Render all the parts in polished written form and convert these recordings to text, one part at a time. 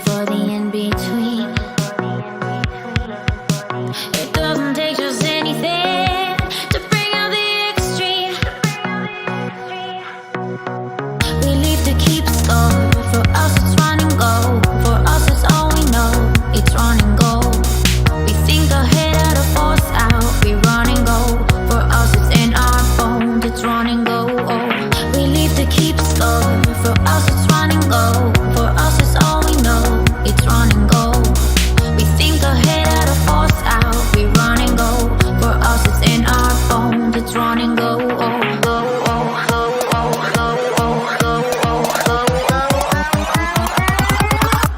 for the in-between. It doesn't take just anything to bring out the extreme. We leave to keep score. For us it's run and go. For us it's all we know. It's run and go. We think ahead out of force out. We run and go. For us it's in our bones. It's run and go. Oh. We leave to keep score. For us it's run and go. For us it's all we know. It's run and go. We think ahead out of force out. We run and go. For us it's in our bones. It's run and go. Oh.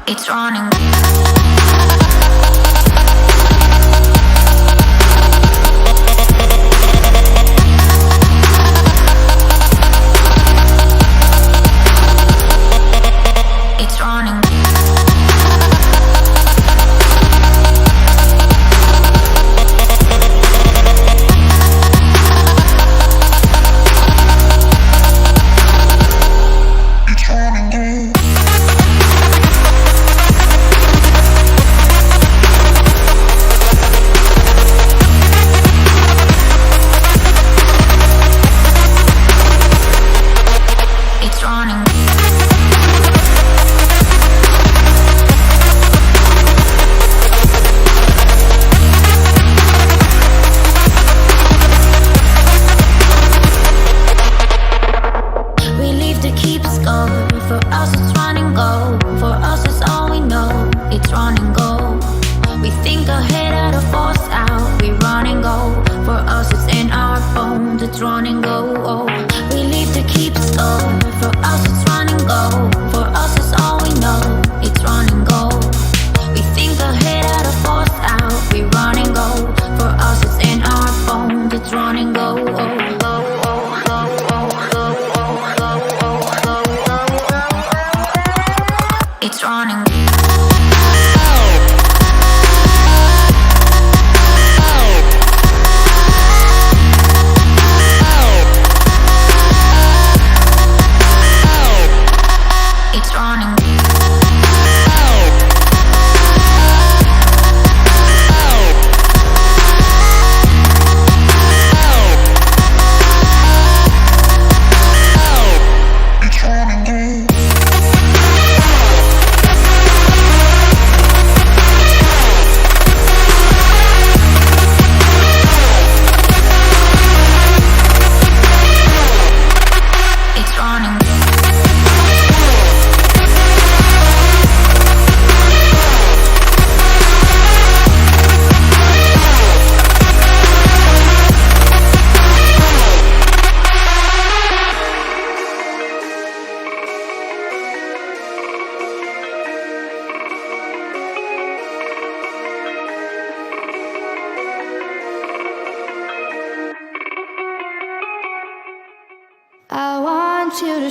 It's running. It's running.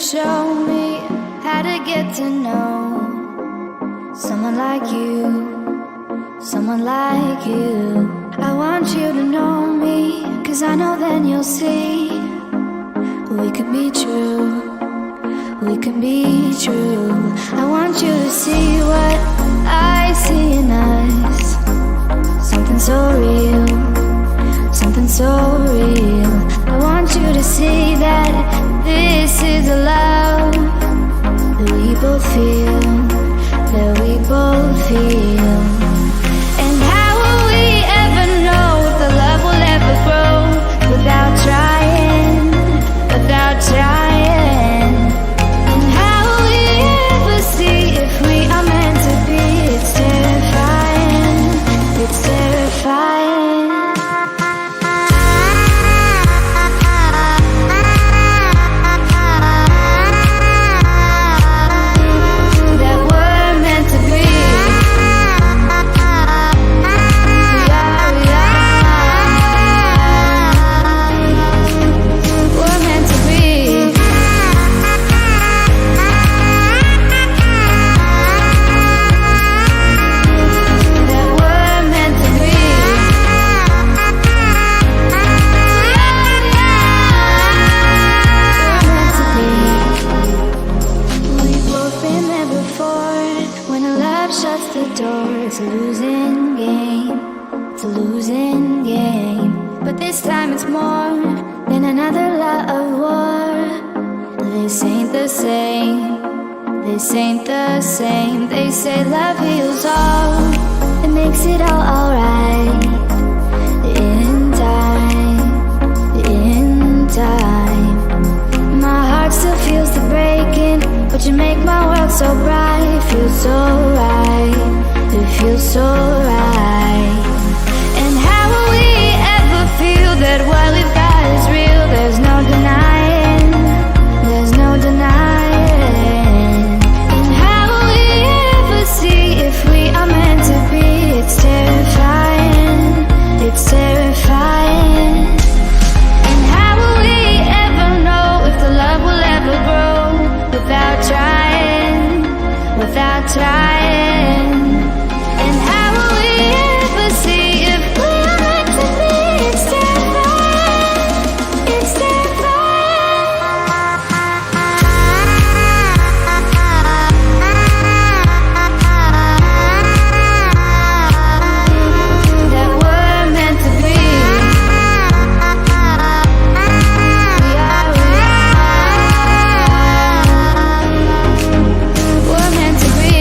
Show me how to get to know someone like you, someone like you. I want you to know me, 'cause I know then you'll see we could be true, we could be true. I want you to see what I see in us, something so real, something so real. I want you to see that this is a love that we both feel, that we both feel. And how will we ever know if the love will ever grow without trying, without trying? And how will we ever see if we are meant to be? It's terrifying, it's terrifying. That we're meant to be. it's a losing game. It's a losing game. But this time it's more than another lot of war. This ain't the same. This ain't the same. They say love heals all. It makes it all alright. In time. In time. My heart still feels the breaking, but you make my world so bright. It feels so right. It feels so right. And how will we ever feel that what we've got is real? There's no denying. There's no denying. And how will we ever see if we are meant to be? It's terrifying. It's terrifying. And how will we ever know if the love will ever grow without trying? Without trying. And how will we ever see if we are meant to be? It's terrifying. It's that we're meant to be. We're meant to be.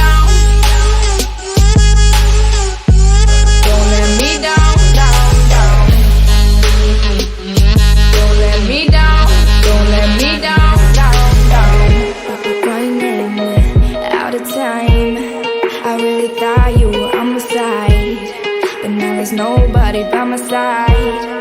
down. Don't let me down, down, down. Don't let me down, don't let me down, down, down. Running out of time. I really thought you were on my side, but now there's nobody by my side.